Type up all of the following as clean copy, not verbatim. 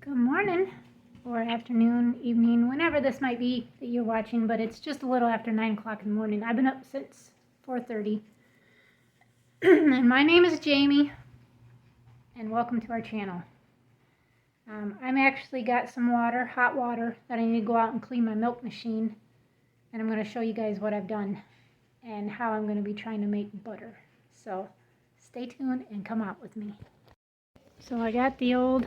Good morning, or afternoon, evening, whenever this might be that you're watching, but it's just a little after 9 o'clock in the morning. I've been up since 4:30. And my name is Jamie, and welcome to our channel. I'm actually got some water, hot water, that I need to go out and clean my milk machine, and I'm going to show you guys what I've done and how I'm going to be trying to make butter. So stay tuned and come out with me. So I got the old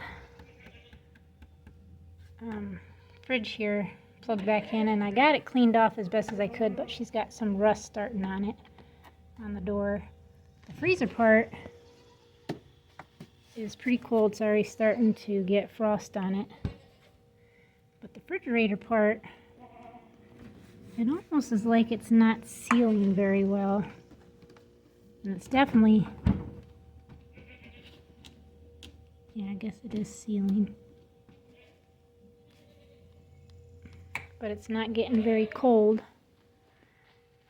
fridge here plugged back in, and I got it cleaned off as best as I could, but she's got some rust starting on it, on the door. The freezer part is pretty cold. It's already starting to get frost on it, but the refrigerator part, it almost is like it's not sealing very well, and it's definitely, yeah, I guess it is sealing. But it's not getting very cold,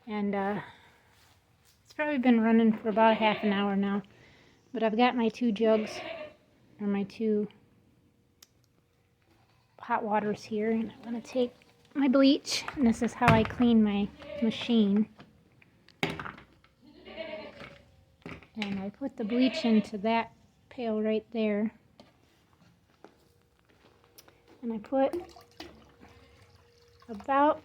and it's probably been running for about a half an hour now. But I've got my two jugs, or my two hot waters here, and I'm going to take my bleach, and this is how I clean my machine. And I put the bleach into that pail right there, and I put about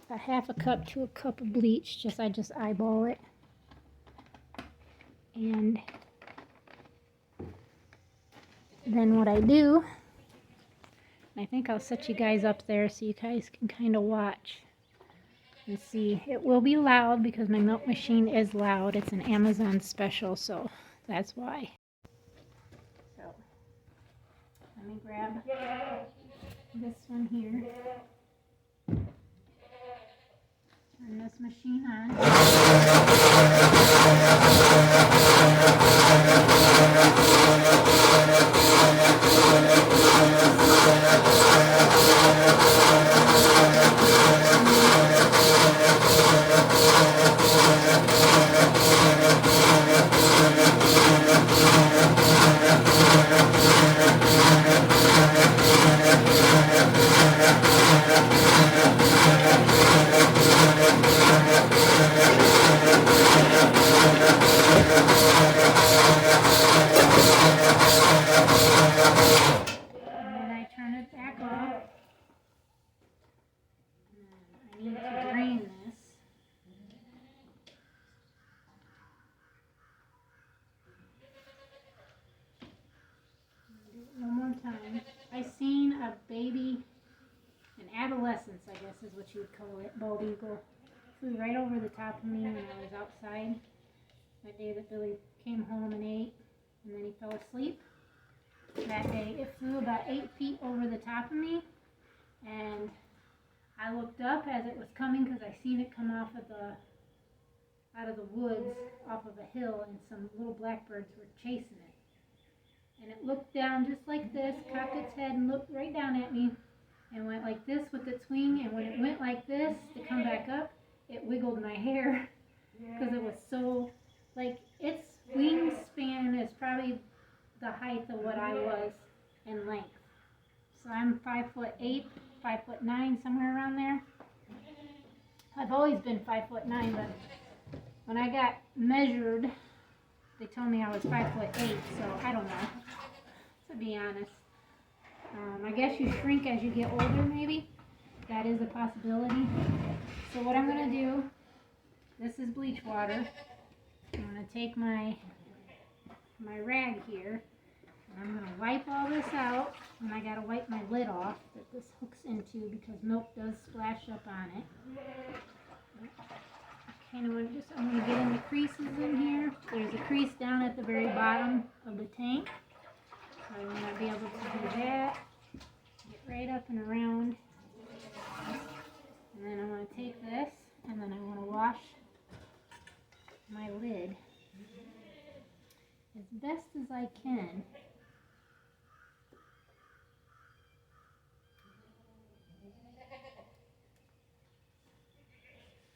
a half a cup to a cup of bleach. I just eyeball it, and then what I do, and I think I'll set you guys up there so you guys can kind of watch and see. It will be loud because my milk machine is loud. It's an Amazon special, so that's why. So let me grab this one here. Turn this machine on. I seen a baby, an adolescence, I guess is what you would call it, bald eagle, flew right over the top of me when I was outside that day that Billy came home and ate, and then he fell asleep. That day it flew about 8 feet over the top of me, and I looked up as it was coming because I seen it come out of the woods, off of a hill, and some little blackbirds were chasing it. And it looked down just like this, cocked its head and looked right down at me, and went like this with its wing, and when it went like this to come back up, it wiggled my hair because it was so, like, its wingspan is probably the height of what I was in length. So I'm 5'8", 5'9", somewhere around there. I've always been 5'9", but when I got measured, they told me I was 5'8", so I don't know, to be honest. I guess you shrink as you get older, maybe. That is a possibility. So what I'm going to do, this is bleach water. I'm going to take my rag here, and I'm going to wipe all this out, and I got to wipe my lid off that this hooks into because milk does splash up on it. I'm going to get in the creases in here. There's a crease down at the very bottom of the tank. So I'm going to be able to do that. Get right up and around. And then I'm going to take this, and then I want to wash my lid as best as I can.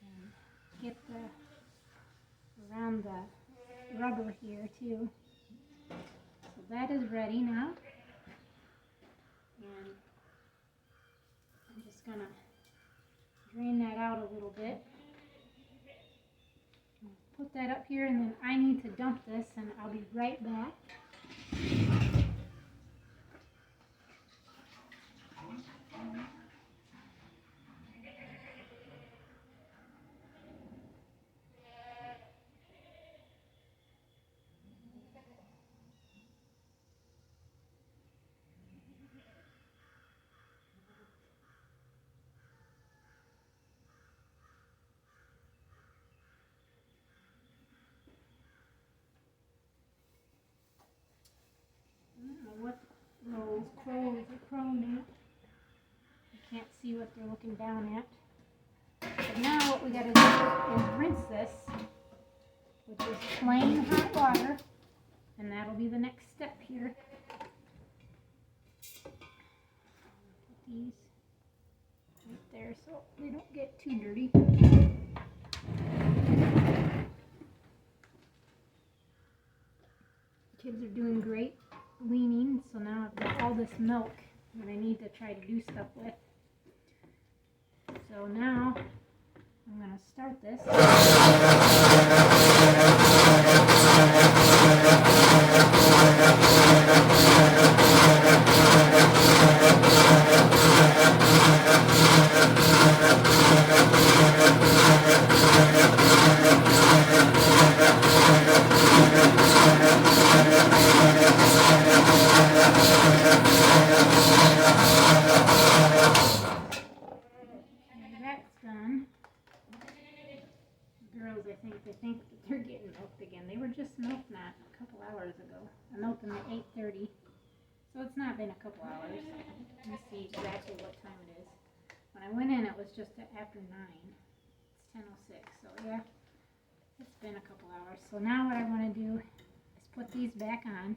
And get around the rubber here too. So that is ready now. And I'm just gonna drain that out a little bit. Put that up here, and then I need to dump this, and I'll be right back. I don't know what those crows are crowing at. I can't see what they're looking down at. But now what we gotta do is rinse this with this plain hot water, and that'll be the next step here. Put these right there so they don't get too dirty. Kids are doing great weaning, so now I've got all this milk that I need to try to do stuff with. So now I'm going to start this. They think that they're getting milked again. They were just milked not a couple hours ago. I milked them at 8:30, so it's not been a couple hours. Let me see exactly what time it is. When I went in, it was just after 9. It's 10:06, so yeah, it's been a couple hours. So now what I want to do is put these back on,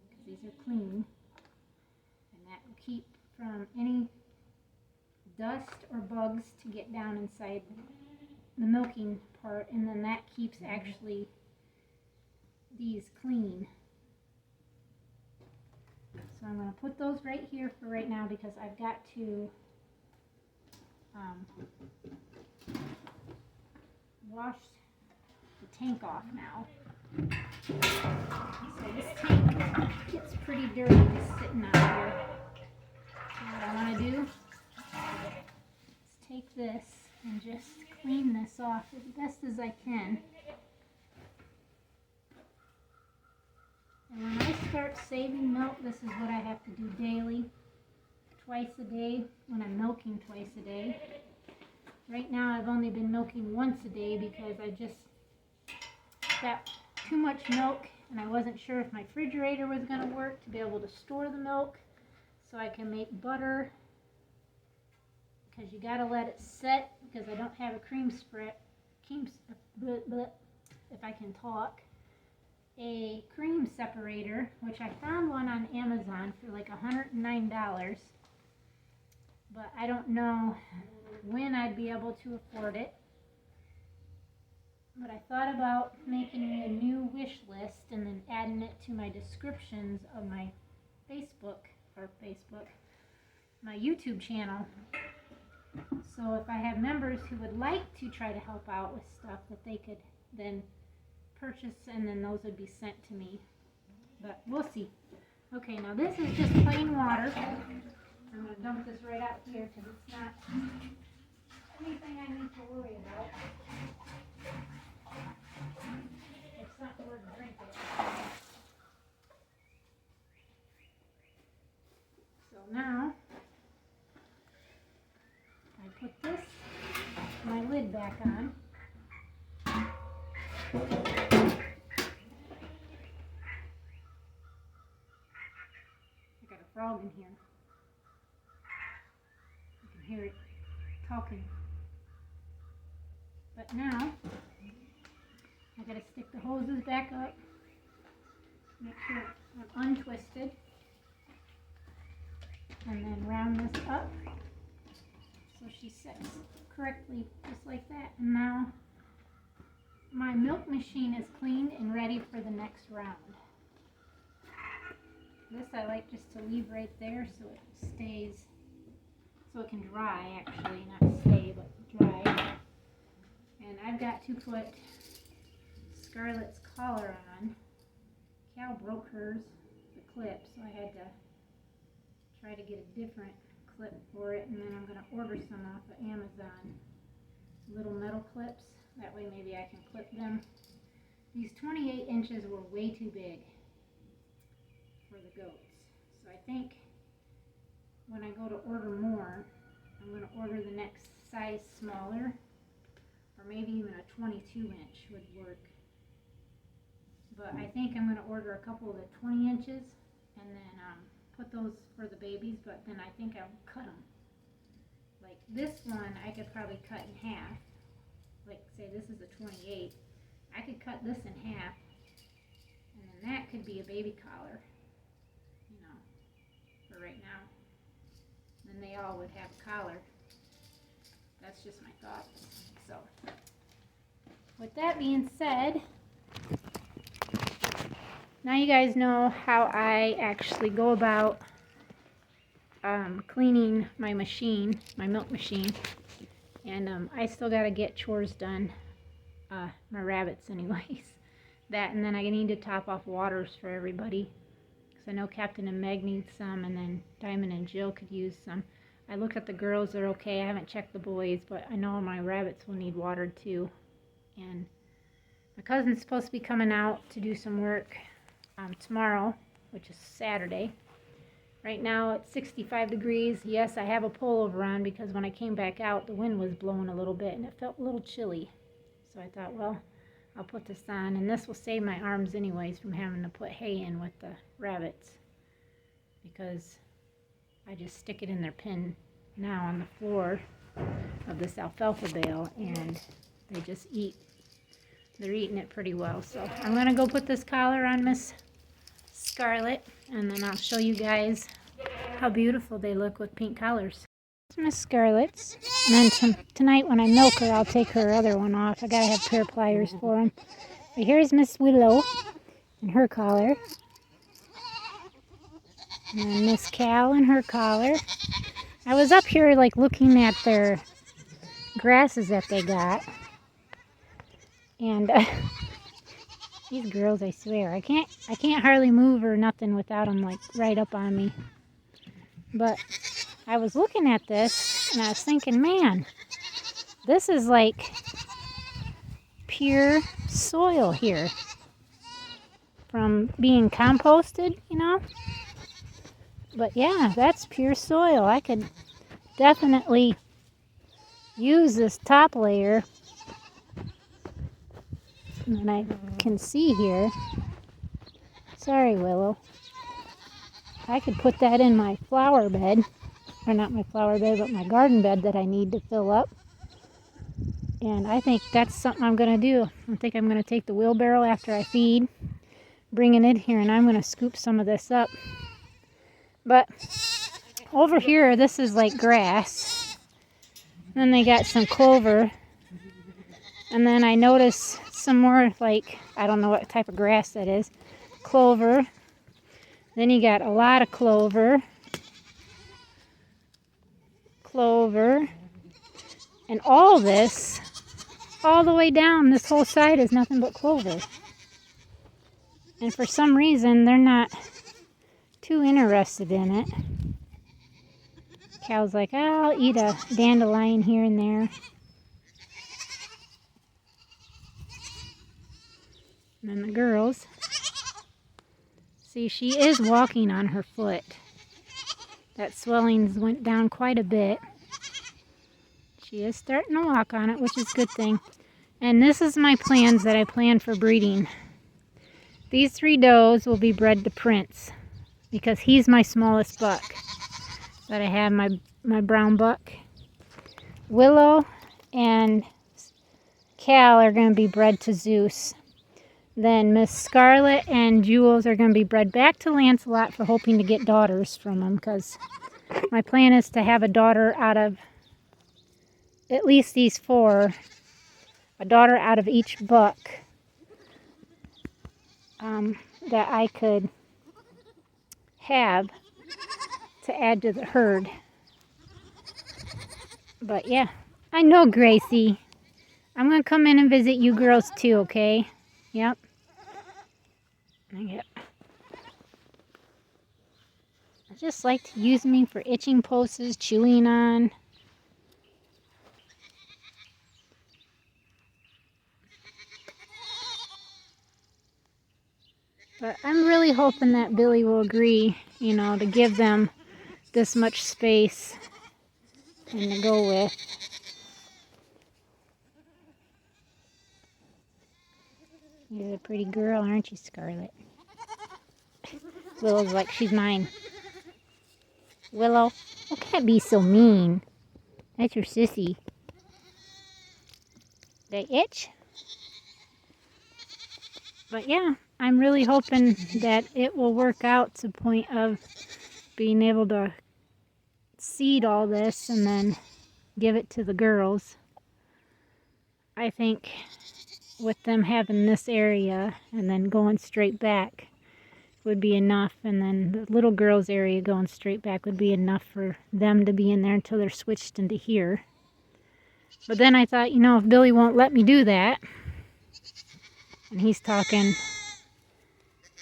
because these are clean, and that will keep from any dust or bugs to get down inside the milking part, and then that keeps actually these clean. So I'm going to put those right here for right now, because I've got to wash the tank off now. So this tank gets pretty dirty just sitting out here. So what I want to do is take this and just clean this off as best as I can. And when I start saving milk, this is what I have to do daily, twice a day, when I'm milking twice a day. Right now I've only been milking once a day because I just got too much milk, and I wasn't sure if my refrigerator was going to work to be able to store the milk so I can make butter, because you got to let it set, because I don't have a cream spread, if I can talk, a cream separator, which I found one on Amazon for like $109, but I don't know when I'd be able to afford it. But I thought about making a new wish list and then adding it to my descriptions of my my YouTube channel. So if I have members who would like to try to help out with stuff, that they could then purchase, and then those would be sent to me. But we'll see. Okay, now this is just plain water. I'm going to dump this right out here because it's not anything I need to worry about. It's not worth drinking. So now I put my lid back on. I got a frog in here. You can hear it talking. But now I gotta stick the hoses back up, make sure I'm untwisted, and then round this up so she sets correctly, just like that. And now my milk machine is cleaned and ready for the next round. This I like just to leave right there so it stays, so it can dry actually, not stay, but dry. And I've got to put Scarlett's collar on. Cal broke hers, the clip, so I had to try to get a different clip for it, and then I'm going to order some off of Amazon. Little metal clips, that way maybe I can clip them. These 28 inches were way too big for the goats, so I think when I go to order more, I'm going to order the next size smaller, or maybe even a 22 inch would work. But I think I'm going to order a couple of the 20 inches and then put those for the babies, but then I think I'll cut them. Like this one I could probably cut in half. Like say this is a 28. I could cut this in half, and then that could be a baby collar, you know, for right now. Then they all would have a collar. That's just my thoughts. So, with that being said, now you guys know how I actually go about cleaning my machine, my milk machine. And I still got to get chores done, my rabbits anyways. That, and then I need to top off waters for everybody. Because I know Captain and Meg need some, and then Diamond and Jill could use some. I looked at the girls, they're okay. I haven't checked the boys, but I know my rabbits will need watered too. And my cousin's supposed to be coming out to do some work tomorrow, which is Saturday. Right now it's 65 degrees. Yes, I have a pullover on because when I came back out, the wind was blowing a little bit and it felt a little chilly. So I thought, well, I'll put this on, and this will save my arms anyways from having to put hay in with the rabbits, because I just stick it in their pen now on the floor of this alfalfa bale, and they just eat. They're eating it pretty well. So I'm going to go put this collar on Miss Scarlett, and then I'll show you guys how beautiful they look with pink collars. Miss Scarlett's, and then tonight when I milk her, I'll take her other one off. I gotta have pair of pliers for them. But here's Miss Willow and her collar, and then Miss Cal and her collar. I was up here like looking at their grasses that they got, and these girls, I swear, I can't hardly move or nothing without them like right up on me. But I was looking at this and I was thinking, man, this is like pure soil here from being composted, you know. But yeah, that's pure soil. I could definitely use this top layer that I can see here. Sorry, Willow. I could put that in my flower bed. Or not my flower bed, but my garden bed that I need to fill up. And I think that's something I'm going to do. I think I'm going to take the wheelbarrow after I feed, bring it in here, and I'm going to scoop some of this up. But over here, this is like grass. Then they got some clover. And then I notice some more, like, I don't know what type of grass that is. Clover. Then you got a lot of clover. Clover, and all this, all the way down this whole side is nothing but clover. And for some reason they're not too interested in it. Cal's like, I'll eat a dandelion here and there. And then the girls, see, she is walking on her foot. That swelling's went down quite a bit. She is starting to walk on it, which is a good thing. And this is my plans that I plan for breeding. These 3 does will be bred to Prince because he's my smallest buck that I have, my brown buck. Willow and Cal are going to be bred to Zeus. Then Miss Scarlett and Jules are going to be bred back to Lancelot for hoping to get daughters from him, because my plan is to have a daughter out of at least these 4, a daughter out of each buck that I could have to add to the herd. But yeah, I know, Gracie. I'm going to come in and visit you girls too, okay? Yep. I just like to use me for itching poses, chewing on. But I'm really hoping that Billy will agree, you know, to give them this much space and to go with. You're a pretty girl, aren't you, Scarlet? Willow's like, she's mine. Willow, you can't be so mean. That's your sissy. They itch? But yeah, I'm really hoping that it will work out to the point of being able to seed all this and then give it to the girls. I think with them having this area and then going straight back would be enough, and then the little girls area going straight back would be enough for them to be in there until they're switched into here. But then I thought, you know, if Billy won't let me do that, and he's talking,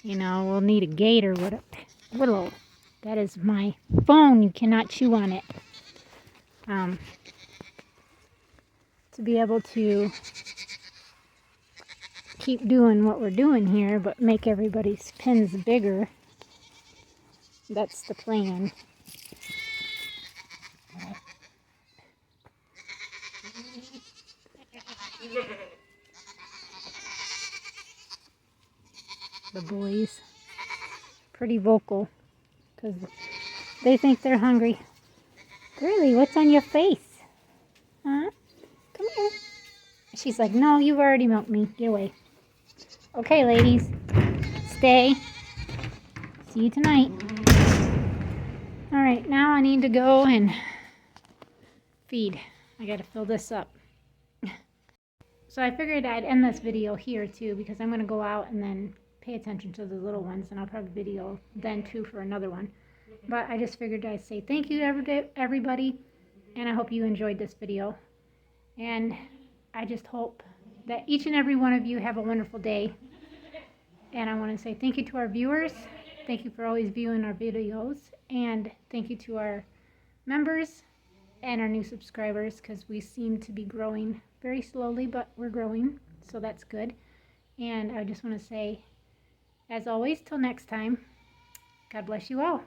you know, we'll need a gate or whatever. Willow, that is my phone. You cannot chew on it. To be able to keep doing what we're doing here, but make everybody's pins bigger. That's the plan. The boys, pretty vocal, because they think they're hungry. Really, what's on your face? Huh? Come here. She's like, no, you've already milked me. Get away. Okay, ladies, stay. See you tonight. All right, now I need to go and feed. I gotta fill this up. So I figured I'd end this video here too, because I'm gonna go out and then pay attention to the little ones, and I'll probably video then too for another one. But I just figured I'd say thank you to everybody, and I hope you enjoyed this video. And I just hope that each and every one of you have a wonderful day. And I want to say thank you to our viewers. Thank you for always viewing our videos. And thank you to our members and our new subscribers, because we seem to be growing very slowly, but we're growing, so that's good. And I just want to say, as always, till next time, God bless you all.